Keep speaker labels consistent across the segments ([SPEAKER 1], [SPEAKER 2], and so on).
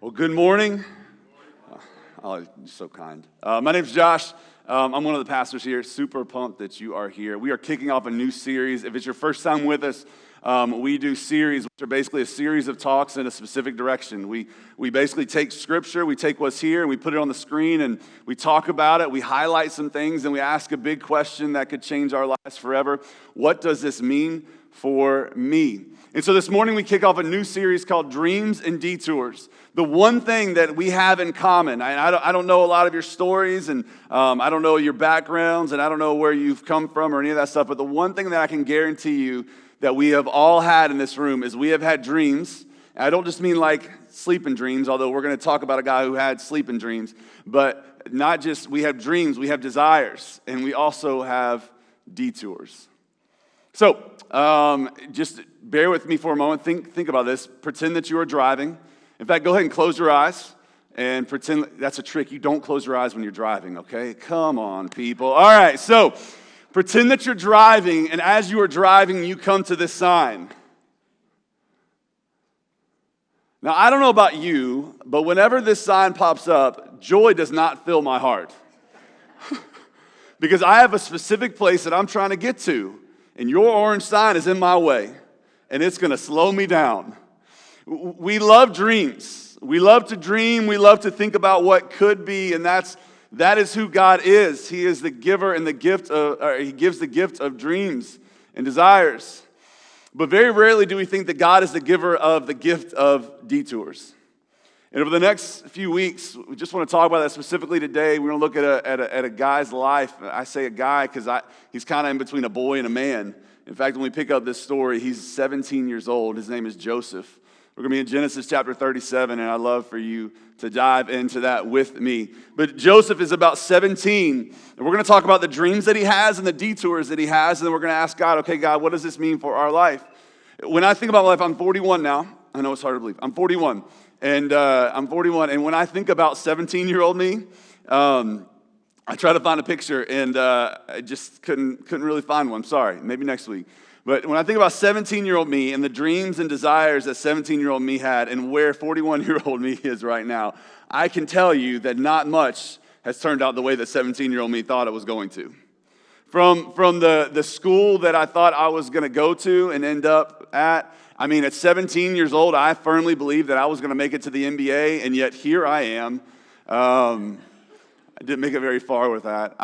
[SPEAKER 1] Well, good morning. Oh, you're so kind. My name's Josh. I'm one of the pastors here. Super pumped that you are here. We are kicking off a new series. If it's your first time with us, we do series, which are basically a series of talks in a specific direction. We basically take scripture, we take what's here, and we put it on the screen, and we talk about it. We highlight some things, and we ask a big question that could change our lives forever. What does this mean for me? And so this morning we kick off a new series called Dreams and Detours. The one thing that we have in common, I don't know a lot of your stories, and I don't know your backgrounds, and I don't know where you've come from or any of that stuff, but the one thing that I can guarantee you that we have all had in this room is we have had dreams. And I don't just mean like sleeping dreams, although we're going to talk about a guy who had sleeping dreams, but not just we have dreams, we have desires, and we also have detours. So, just bear with me for a moment. Think about this. Pretend that you are driving. In fact, go ahead and close your eyes and pretend that's a trick. You don't close your eyes when you're driving, okay? Come on, people. All right, so pretend that you're driving, and as you are driving, you come to this sign. Now, I don't know about you, but whenever this sign pops up, joy does not fill my heart. Because I have a specific place that I'm trying to get to. And your orange sign is in my way, and it's going to slow me down. We love dreams. We love to dream. We love to think about what could be, and that is who God is. He is the giver and He gives the gift of dreams and desires. But very rarely do we think that God is the giver of the gift of detours. And over the next few weeks, we just want to talk about that specifically today. We're going to look at a guy's life. I say a guy because he's kind of in between a boy and a man. In fact, when we pick up this story, he's 17 years old. His name is Joseph. We're going to be in Genesis chapter 37, and I'd love for you to dive into that with me. But Joseph is about 17, and we're going to talk about the dreams that he has and the detours that he has, and then we're going to ask God, okay, God, what does this mean for our life? When I think about my life, I'm 41 now. I know it's hard to believe. I'm 41. And I'm 41, and when I think about 17-year-old me, I try to find a picture, and I just couldn't really find one. Sorry, maybe next week. But when I think about 17-year-old me and the dreams and desires that 17-year-old me had and where 41-year-old me is right now, I can tell you that not much has turned out the way that 17-year-old me thought it was going to. From the school that I thought I was going to go to and end up at, at 17 years old, I firmly believed that I was going to make it to the NBA, and yet here I am. I didn't make it very far with that.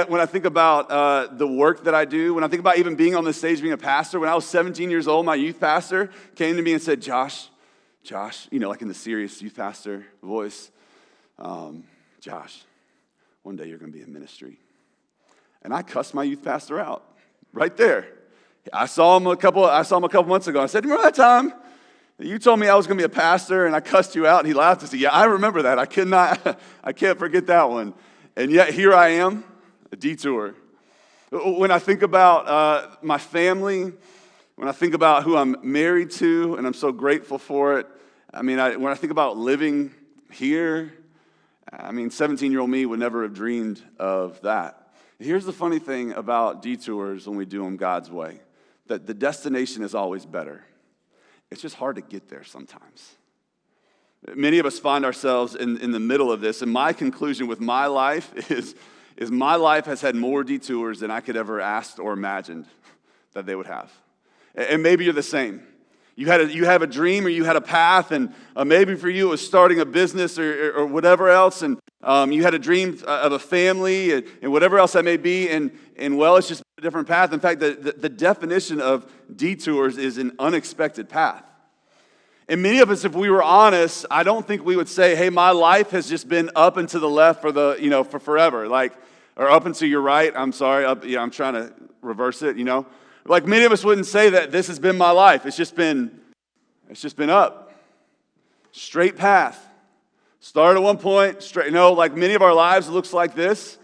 [SPEAKER 1] When I think about the work that I do, when I think about even being on the stage, being a pastor, when I was 17 years old, my youth pastor came to me and said, Josh, like in the serious youth pastor voice, Josh, one day you're going to be in ministry. And I cussed my youth pastor out right there. I saw him a couple months ago. I said, remember that time you told me I was going to be a pastor and I cussed you out? And he laughed and said, yeah, I remember that. I can't forget that one. And yet here I am, a detour. When I think about my family, when I think about who I'm married to, and I'm so grateful for it, when I think about living here, 17-year-old me would never have dreamed of that. Here's the funny thing about detours when we do them God's way, that the destination is always better. It's just hard to get there sometimes. Many of us find ourselves in the middle of this, and my conclusion with my life is my life has had more detours than I could ever ask or imagined that they would have. And maybe you're the same. You have a dream or you had a path, and maybe for you it was starting a business or whatever else, and you had a dream of a family and whatever else that may be, and it's just a different path. In fact, the definition of detours is an unexpected path. And many of us, if we were honest, I don't think we would say, hey, my life has just been up and to the left for forever, or up and to your right. I'm sorry, I'm trying to reverse it, Like many of us wouldn't say that this has been my life. It's just been up. Straight path. Start at one point, straight. Like many of our lives looks like this.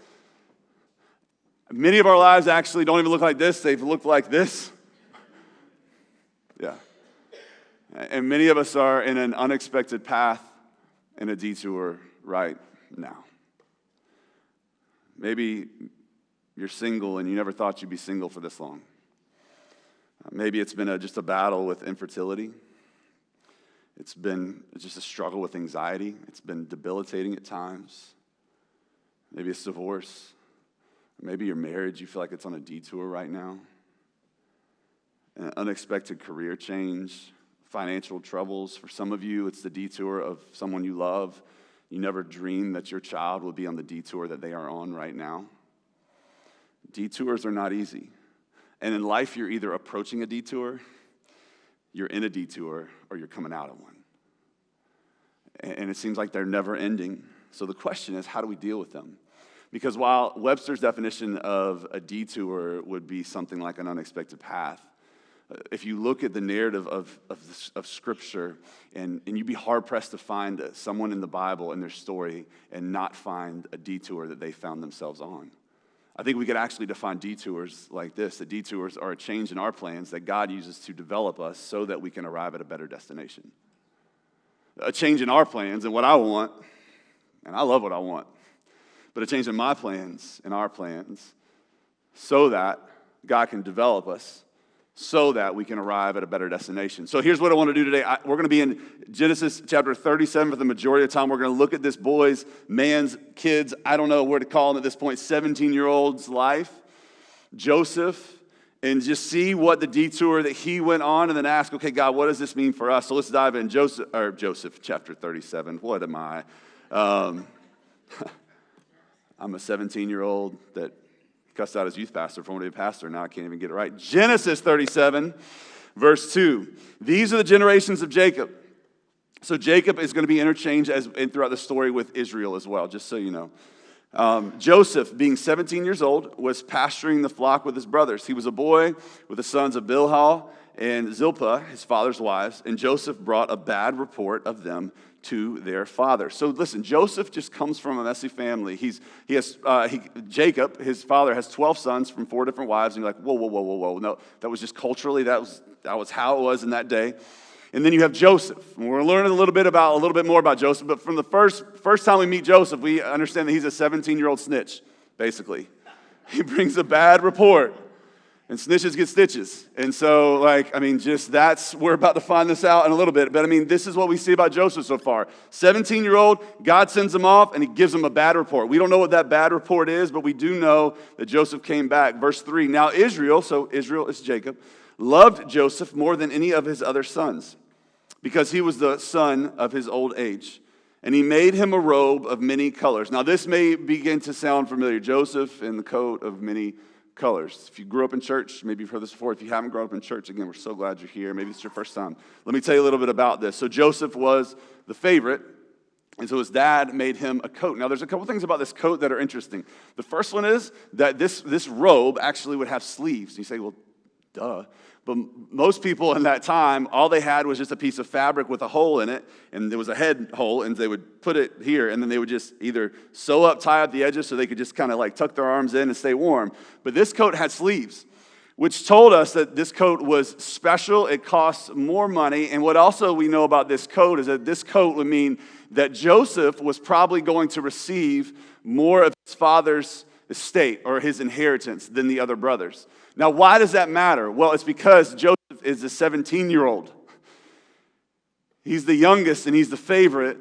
[SPEAKER 1] Many of our lives actually don't even look like this. They've looked like this. Yeah. And many of us are in an unexpected path in a detour right now. Maybe you're single and you never thought you'd be single for this long. Maybe it's been just a battle with infertility. It's been just a struggle with anxiety. It's been debilitating at times. Maybe it's divorce. Maybe your marriage, you feel like it's on a detour right now. An unexpected career change, financial troubles. For some of you, it's the detour of someone you love. You never dreamed that your child would be on the detour that they are on right now. Detours are not easy. And in life, you're either approaching a detour, you're in a detour, or you're coming out of one. And it seems like they're never ending. So the question is, how do we deal with them? Because while Webster's definition of a detour would be something like an unexpected path, if you look at the narrative of Scripture, and you'd be hard-pressed to find someone in the Bible and their story and not find a detour that they found themselves on. I think we could actually define detours like this. The detours are a change in our plans that God uses to develop us so that we can arrive at a better destination. A change in our plans and what I want, and I love what I want, but a change in my plans and our plans so that God can develop us so that we can arrive at a better destination. So here's what I want to do today. We're going to be in Genesis chapter 37 for the majority of the time. We're going to look at this boy's, man's, kids, I don't know where to call him at this point, 17-year-old's life, Joseph, and just see what the detour that he went on and then ask, okay, God, what does this mean for us? So let's dive in. Joseph chapter 37. What am I? I'm a 17-year-old that cussed out his youth pastor for wanting to be a pastor. Now I can't even get it right. Genesis 37, verse 2. These are the generations of Jacob. So Jacob is going to be interchanged throughout the story with Israel as well, just so you know. Joseph, being 17 years old, was pasturing the flock with his brothers. He was a boy with the sons of Bilhah and Zilpah, his father's wives, and Joseph brought a bad report of them to their father. So listen, Joseph just comes from a messy family. Jacob, his father, has 12 sons from 4 different wives, and you're like, whoa. No, that was just culturally, that was how it was in that day. And then you have Joseph. And we're learning a little bit more about Joseph, but from the first time we meet Joseph, we understand that he's a 17-year-old snitch, basically. He brings a bad report. And snitches get stitches. And so, we're about to find this out in a little bit. But, this is what we see about Joseph so far. 17-year-old, God sends him off, and he gives him a bad report. We don't know what that bad report is, but we do know that Joseph came back. Verse 3, now Israel, so Israel is Jacob, loved Joseph more than any of his other sons, because he was the son of his old age. And he made him a robe of many colors. Now, this may begin to sound familiar. Joseph in the coat of many colors. If you grew up in church, maybe you've heard this before. If you haven't grown up in church, again, we're so glad you're here. Maybe it's your first time. Let me tell you a little bit about this. So Joseph was the favorite, and so his dad made him a coat. Now, there's a couple things about this coat that are interesting. The first one is that this robe actually would have sleeves. And you say, well, duh. But most people in that time, all they had was just a piece of fabric with a hole in it, and there was a head hole, and they would put it here, and then they would just either sew up, tie up the edges so they could just kind of tuck their arms in and stay warm. But this coat had sleeves, which told us that this coat was special. It costs more money, and what also we know about this coat is that this coat would mean that Joseph was probably going to receive more of his father's estate or his inheritance than the other brothers. Now, why does that matter? Well, it's because Joseph is a 17-year-old. He's the youngest and he's the favorite.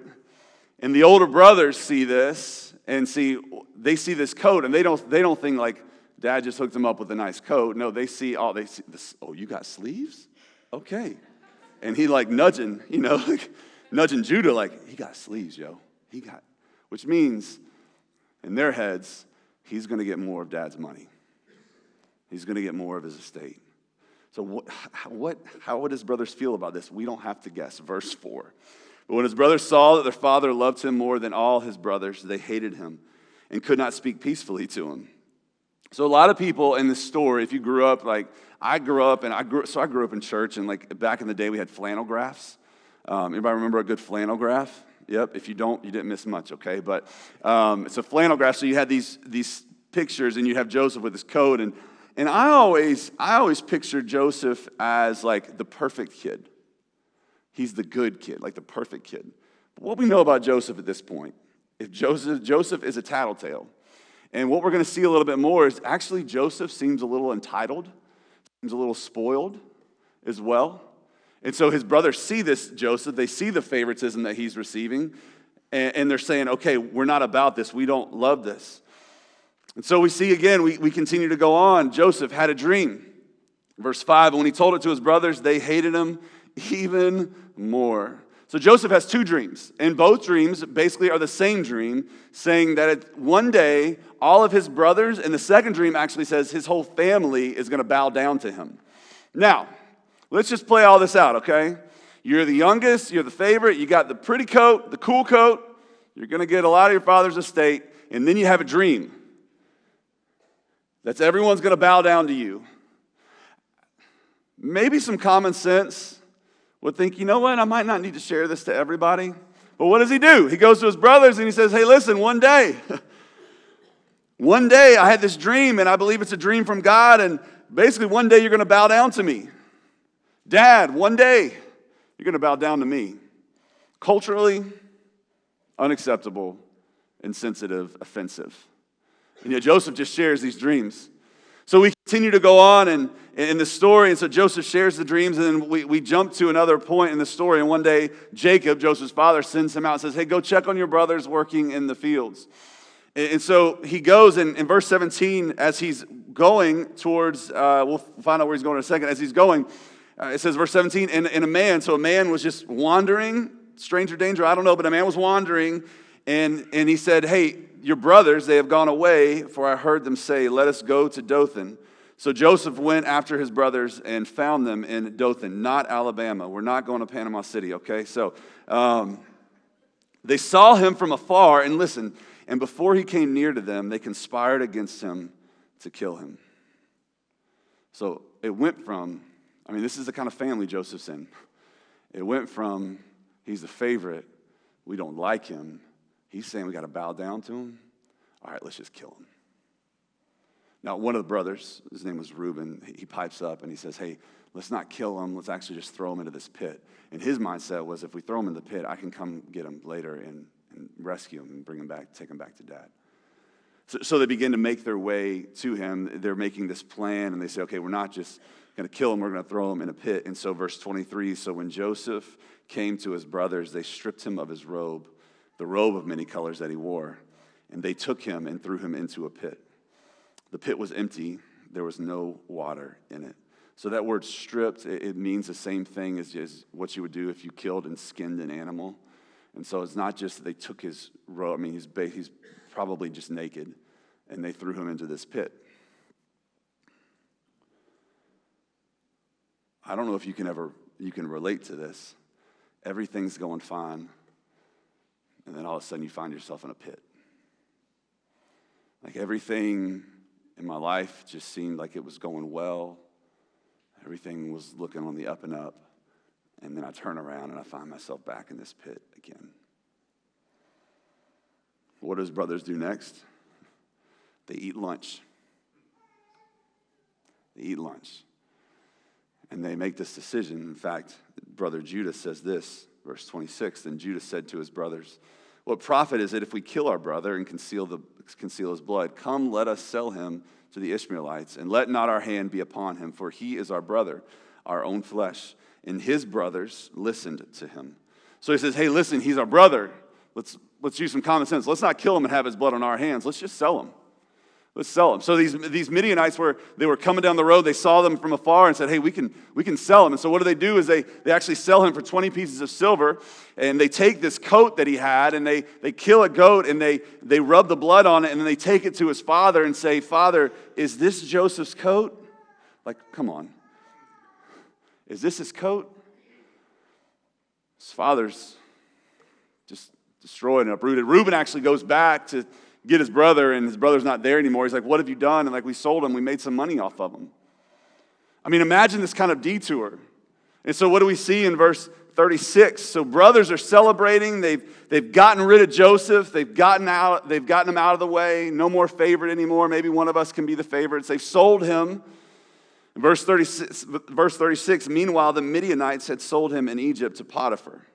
[SPEAKER 1] And the older brothers see this and they see this coat, and they don't think like Dad just hooked him up with a nice coat. No, they see this. Oh, you got sleeves? Okay. And he nudging Judah he got sleeves, yo. Which means in their heads, he's going to get more of Dad's money. He's going to get more of his estate. So how would his brothers feel about this? We don't have to guess. Verse 4. But when his brothers saw that their father loved him more than all his brothers, they hated him and could not speak peacefully to him. So a lot of people in this story, if you grew up, I grew up in church, and back in the day we had flannel graphs. Anybody remember a good flannel graph? Yep. If you don't, you didn't miss much, okay? But it's a flannel graph, so you had these pictures, and you have Joseph with his coat, and I always pictured Joseph as the perfect kid. He's the good kid, the perfect kid. But what we know about Joseph at this point, if Joseph is a tattletale. And what we're going to see a little bit more is actually Joseph seems a little entitled, seems a little spoiled as well. And so his brothers see this Joseph. They see the favoritism that he's receiving. And they're saying, okay, we're not about this. We don't love this. And so we see again, we continue to go on. Joseph had a dream. Verse 5, and when he told it to his brothers, they hated him even more. So Joseph has two dreams, and both dreams basically are the same dream, saying that one day all of his brothers, and the second dream actually says his whole family is going to bow down to him. Now, let's just play all this out, okay? You're the youngest, you're the favorite, you got the pretty coat, the cool coat, you're going to get a lot of your father's estate, and then you have a dream that's everyone's going to bow down to you. Maybe some common sense would think, you know what, I might not need to share this to everybody. But what does he do? He goes to his brothers and he says, hey, listen, one day I had this dream, and I believe it's a dream from God, and basically one day you're going to bow down to me. Dad, one day you're going to bow down to me. Culturally, unacceptable, insensitive, offensive. And yet Joseph just shares these dreams. So we continue to go on in the story, and so Joseph shares the dreams, and then we jump to another point in the story, and one day Jacob, Joseph's father, sends him out and says, hey, go check on your brothers working in the fields. And so he goes, and in verse 17, as he's going towards, we'll find out where he's going in a second, as he's going, it says verse 17, and a man was just wandering, stranger danger, I don't know, but a man was wandering, and he said, hey, your brothers, they have gone away, for I heard them say, let us go to Dothan. So Joseph went after his brothers and found them in Dothan, not Alabama. We're not going to Panama City, okay? So they saw him from afar, and listen, and before he came near to them, they conspired against him to kill him. So it went from, this is the kind of family Joseph's in. It went from, he's the favorite, we don't like him, he's saying we got to bow down to him. All right, let's just kill him. Now, one of the brothers, his name was Reuben, he pipes up and he says, hey, let's not kill him. Let's actually just throw him into this pit. And his mindset was, if we throw him in the pit, I can come get him later and rescue him and bring him back, take him back to dad. So they begin to make their way to him. They're making this plan, and they say, okay, we're not just going to kill him. We're going to throw him in a pit. And so verse 23, so when Joseph came to his brothers, they stripped him of his robe, the robe of many colors that he wore, and they took him and threw him into a pit. The pit was empty. There was no water in it. So that word stripped, it means the same thing as what you would do if you killed and skinned an animal. And so it's not just that they took his robe. He's probably just naked, and they threw him into this pit. I don't know if you can relate to this. Everything's going fine, and then all of a sudden you find yourself in a pit. Like everything in my life just seemed like it was going well. Everything was looking on the up and up. And then I turn around and I find myself back in this pit again. What do his brothers do next? They eat lunch. They eat lunch. And they make this decision. In fact, brother Judah says this, verse 26, then Judah said to his brothers, what profit is it if we kill our brother and conceal his blood? Come, let us sell him to the Ishmaelites, and let not our hand be upon him, for he is our brother, our own flesh. And his brothers listened to him. So he says, hey, listen, he's our brother. Let's use some common sense. Let's not kill him and have his blood on our hands. Let's just sell him. Let's sell him. So these Midianites they were coming down the road. They saw them from afar and said, hey, we can sell him. And so what do? Is they actually sell him for 20 pieces of silver. And they take this coat that he had, and they kill a goat, and they rub the blood on it, and then they take it to his father and say, Father, is this Joseph's coat? Like, come on. Is this his coat? His father's just destroyed and uprooted. Reuben actually goes back to get his brother, and his brother's not there anymore. He's like, what have you done? And we sold him. We made some money off of him. Imagine this kind of detour. And so what do we see in verse 36? So brothers are celebrating. They've gotten rid of Joseph. They've gotten him out of the way. No more favorite anymore. Maybe one of us can be the favorites. They've sold him. Verse 36, meanwhile, the Midianites had sold him in Egypt to Potiphar.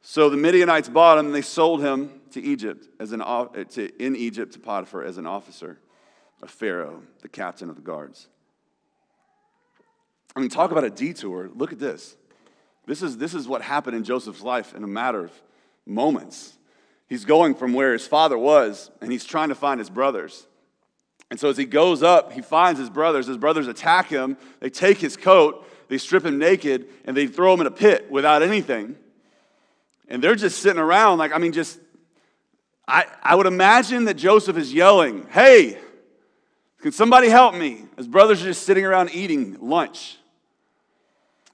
[SPEAKER 1] So the Midianites bought him, and they sold him to Egypt in Egypt to Potiphar as an officer of Pharaoh, the captain of the guards. I mean, talk about a detour. Look at this. This is what happened in Joseph's life in a matter of moments. He's going from where his father was, and he's trying to find his brothers. And so as he goes up, he finds his brothers. His brothers attack him. They take his coat, they strip him naked, and they throw him in a pit without anything. And they're just sitting around like, I would imagine that Joseph is yelling, "Hey, can somebody help me?" His brothers are just sitting around eating lunch.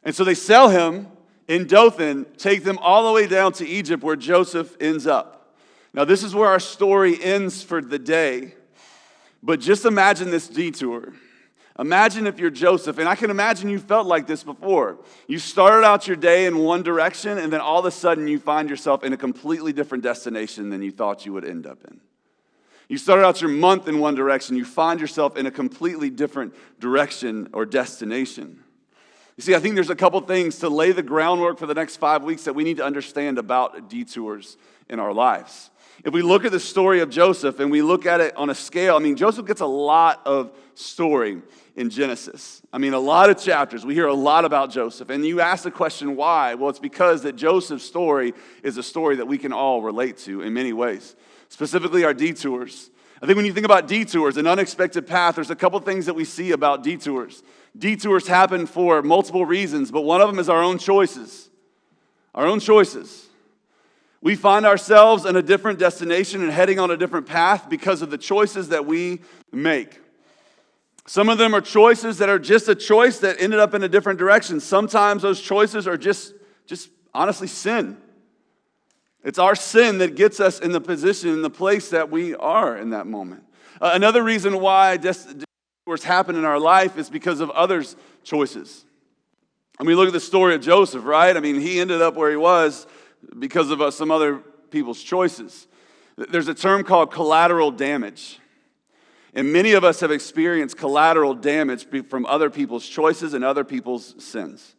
[SPEAKER 1] And so they sell him in Dothan, take them all the way down to Egypt where Joseph ends up. Now this is where our story ends for the day. But just imagine this detour. Imagine if you're Joseph, and I can imagine you felt like this before. You started out your day in one direction, and then all of a sudden you find yourself in a completely different destination than you thought you would end up in. You started out your month in one direction, you find yourself in a completely different direction or destination. You see, I think there's a couple things to lay the groundwork for the next 5 weeks that we need to understand about detours in our lives. If we look at the story of Joseph and we look at it on a scale, Joseph gets a lot of story in Genesis. A lot of chapters. We hear a lot about Joseph. And you ask the question, why? Well, it's because that Joseph's story is a story that we can all relate to in many ways, specifically our detours. I think when you think about detours, an unexpected path, there's a couple things that we see about detours. Detours happen for multiple reasons, but one of them is our own choices. Our own choices. We find ourselves in a different destination and heading on a different path because of the choices that we make. Some of them are choices that are just a choice that ended up in a different direction. Sometimes those choices are just honestly sin. It's our sin that gets us in the position, in the place that we are in that moment. Another reason why detours happen in our life is because of others' choices. Look at the story of Joseph, right? He ended up where he was because of some other people's choices. There's a term called collateral damage. And many of us have experienced collateral damage from other people's choices and other people's sins.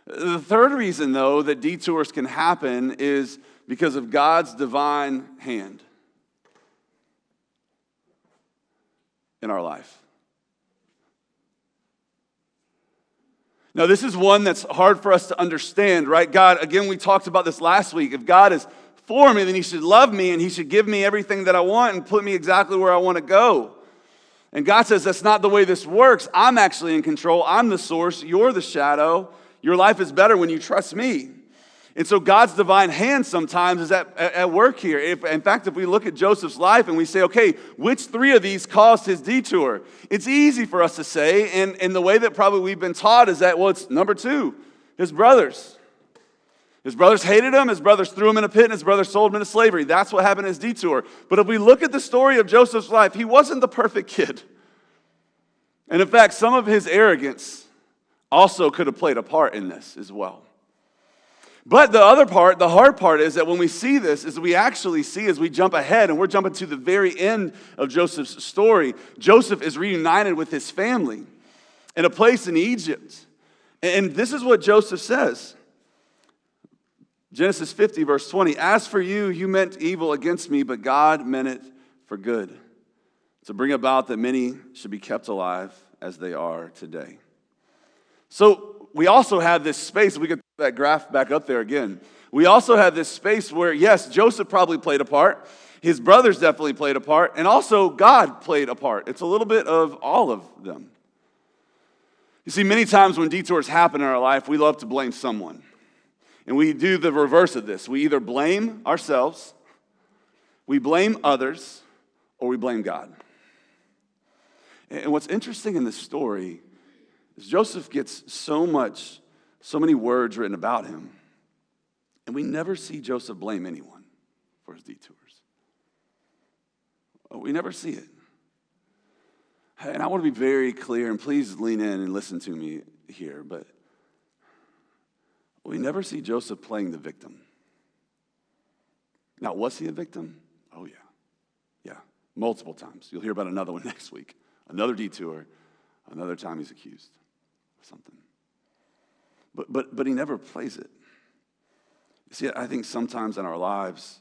[SPEAKER 1] The third reason, though, that detours can happen is because of God's divine hand in our life. Now, this is one that's hard for us to understand, right? God, again, we talked about this last week. If God is for me, then he should love me and he should give me everything that I want and put me exactly where I want to go. And God says, that's not the way this works. I'm actually in control. I'm the source. You're the shadow. Your life is better when you trust me. And so God's divine hand sometimes is at work here. In fact, if we look at Joseph's life and we say, okay, which three of these caused his detour? It's easy for us to say, and the way that probably we've been taught is that, well, it's number two, his brothers. His brothers hated him, his brothers threw him in a pit, and his brothers sold him into slavery. That's what happened in his detour. But if we look at the story of Joseph's life, he wasn't the perfect kid. And in fact, some of his arrogance also could have played a part in this as well. But the other part, the hard part is that when we see this, is we actually see as we jump ahead, and we're jumping to the very end of Joseph's story, Joseph is reunited with his family in a place in Egypt. And this is what Joseph says. Genesis 50, verse 20, "As for you, you meant evil against me, but God meant it for good, to bring about that many should be kept alive as they are today." So we also have this space, we could put that graph back up there again. We also have this space where, yes, Joseph probably played a part, his brothers definitely played a part, and also God played a part. It's a little bit of all of them. You see, many times when detours happen in our life, we love to blame someone. And we do the reverse of this. We either blame ourselves, we blame others, or we blame God. And what's interesting in this story is Joseph gets so many words written about him, and we never see Joseph blame anyone for his detours. We never see it. And I want to be very clear, and please lean in and listen to me here, but we never see Joseph playing the victim. Now, was he a victim? Oh, yeah. Yeah, multiple times. You'll hear about another one next week. Another detour, another time he's accused of something. But he never plays it. You see, I think sometimes in our lives,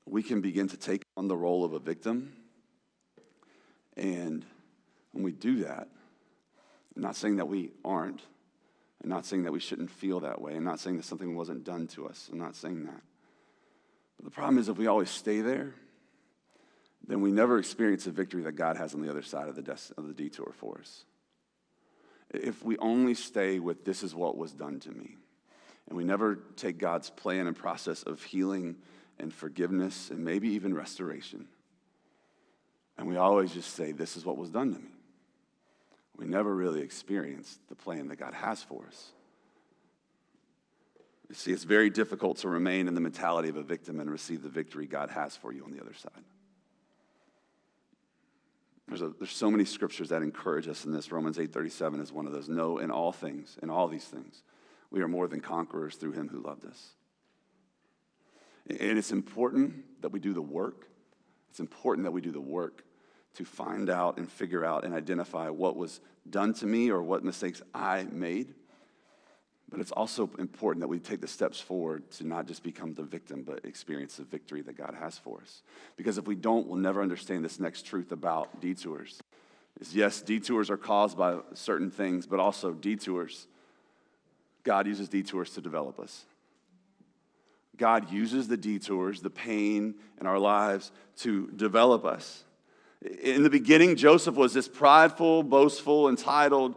[SPEAKER 1] we can begin to take on the role of a victim. And when we do that, I'm not saying that we aren't. I'm not saying that we shouldn't feel that way. I'm not saying that something wasn't done to us. I'm not saying that. But the problem is if we always stay there, then we never experience the victory that God has on the other side of the detour for us. If we only stay with this is what was done to me, and we never take God's plan and process of healing and forgiveness and maybe even restoration, and we always just say this is what was done to me, we never really experience the plan that God has for us. You see, it's very difficult to remain in the mentality of a victim and receive the victory God has for you on the other side. There's so many scriptures that encourage us in this. Romans 8:37 is one of those. No, in all things, in all these things, we are more than conquerors through him who loved us. And it's important that we do the work. It's important that we do the work to find out and figure out and identify what was done to me or what mistakes I made. But it's also important that we take the steps forward to not just become the victim, but experience the victory that God has for us. Because if we don't, we'll never understand this next truth about detours. Is yes, detours are caused by certain things, but also detours. God uses detours to develop us. God uses the detours, the pain in our lives to develop us. In the beginning, Joseph was this prideful, boastful, entitled,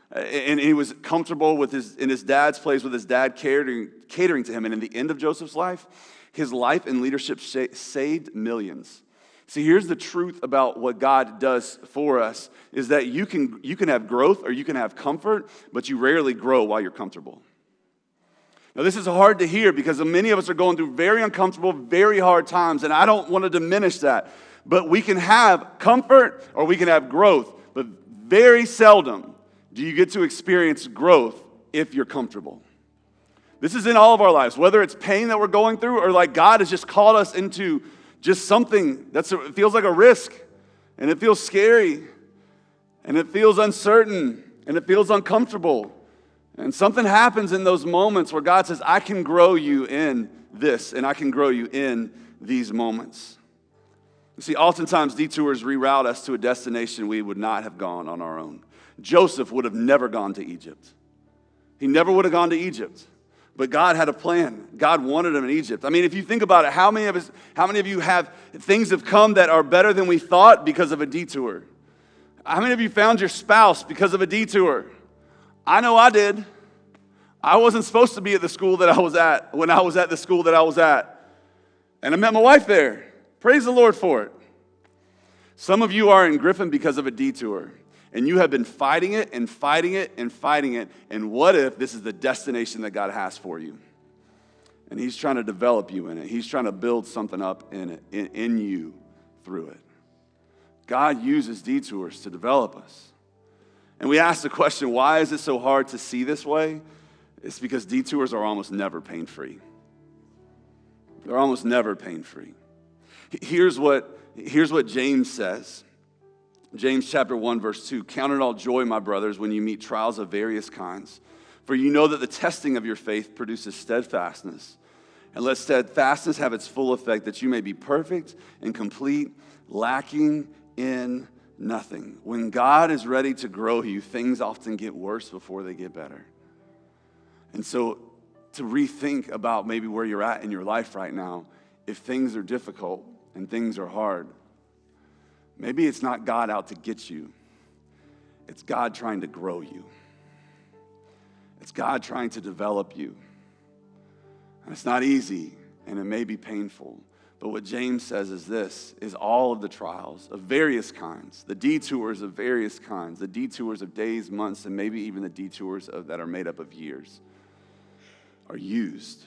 [SPEAKER 1] and he was comfortable in his dad's place with his dad catering to him. And in the end of Joseph's life, his life and leadership saved millions. See, here's the truth about what God does for us, is that you can have growth or you can have comfort, but you rarely grow while you're comfortable. Now, this is hard to hear because many of us are going through very uncomfortable, very hard times, and I don't want to diminish that. But we can have comfort or we can have growth, but very seldom do you get to experience growth if you're comfortable. This is in all of our lives, whether it's pain that we're going through or like God has just called us into just something it feels like a risk, and it feels scary, and it feels uncertain, and it feels uncomfortable. And something happens in those moments where God says, I can grow you in this, and I can grow you in these moments. You see, oftentimes detours reroute us to a destination we would not have gone on our own. Joseph would have never gone to Egypt. He never would have gone to Egypt. But God had a plan. God wanted him in Egypt. I mean, if you think about it, how many of you have things have come that are better than we thought because of a detour? How many of you found your spouse because of a detour? I know I did. I wasn't supposed to be at the school that I was at when I was at the school that I was at. And I met my wife there. Praise the Lord for it. Some of you are in Griffin because of a detour. And you have been fighting it and fighting it and fighting it. And what if this is the destination that God has for you? And he's trying to develop you in it. He's trying to build something up in it, in you through it. God uses detours to develop us. And we ask the question, why is it so hard to see this way? It's because detours are almost never pain-free. They're almost never pain-free. Here's what James says. James chapter 1, verse 2, count it all joy, my brothers, when you meet trials of various kinds. For you know that the testing of your faith produces steadfastness. And let steadfastness have its full effect, that you may be perfect and complete, lacking in nothing. When God is ready to grow you, things often get worse before they get better. And so to rethink about maybe where you're at in your life right now, if things are difficult and things are hard, maybe it's not God out to get you. It's God trying to grow you. It's God trying to develop you. And it's not easy, and it may be painful. But what James says is this, is all of the trials of various kinds, the detours of various kinds, the detours of days, months, and maybe even the detours that are made up of years, are used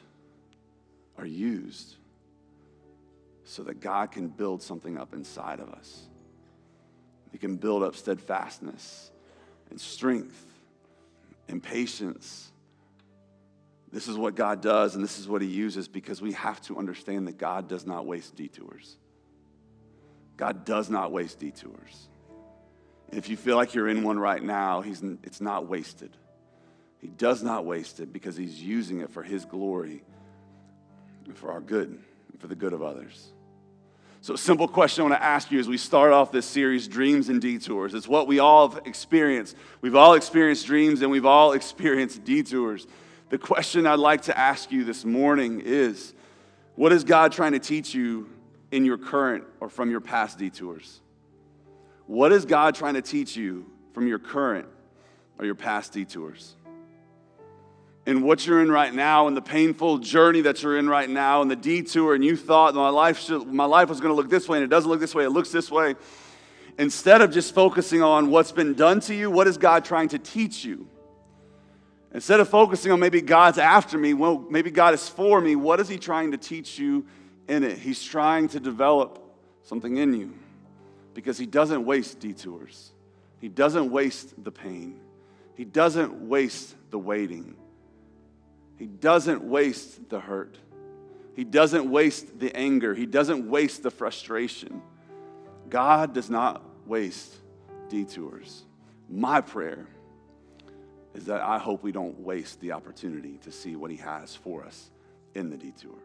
[SPEAKER 1] so that God can build something up inside of us. He can build up steadfastness and strength and patience. This is what God does, and this is what he uses, because we have to understand that God does not waste detours. God does not waste detours. And if you feel like you're in one right now, it's not wasted. He does not waste it because he's using it for his glory and for our good and for the good of others. So a simple question I want to ask you as we start off this series, Dreams and Detours. It's what we all have experienced. We've all experienced dreams and we've all experienced detours. The question I'd like to ask you this morning is, what is God trying to teach you in your current or from your past detours? What is God trying to teach you from your current or your past detours? And what you're in right now, and the painful journey that you're in right now, and the detour, and you thought my life was going to look this way, and it doesn't look this way, it looks this way. Instead of just focusing on what's been done to you, what is God trying to teach you? Instead of focusing on maybe God's after me, well, maybe God is for me, what is he trying to teach you in it? He's trying to develop something in you, because he doesn't waste detours. He doesn't waste the pain. He doesn't waste the waiting. He doesn't waste the hurt. He doesn't waste the anger. He doesn't waste the frustration. God does not waste detours. My prayer is that I hope we don't waste the opportunity to see what he has for us in the detour.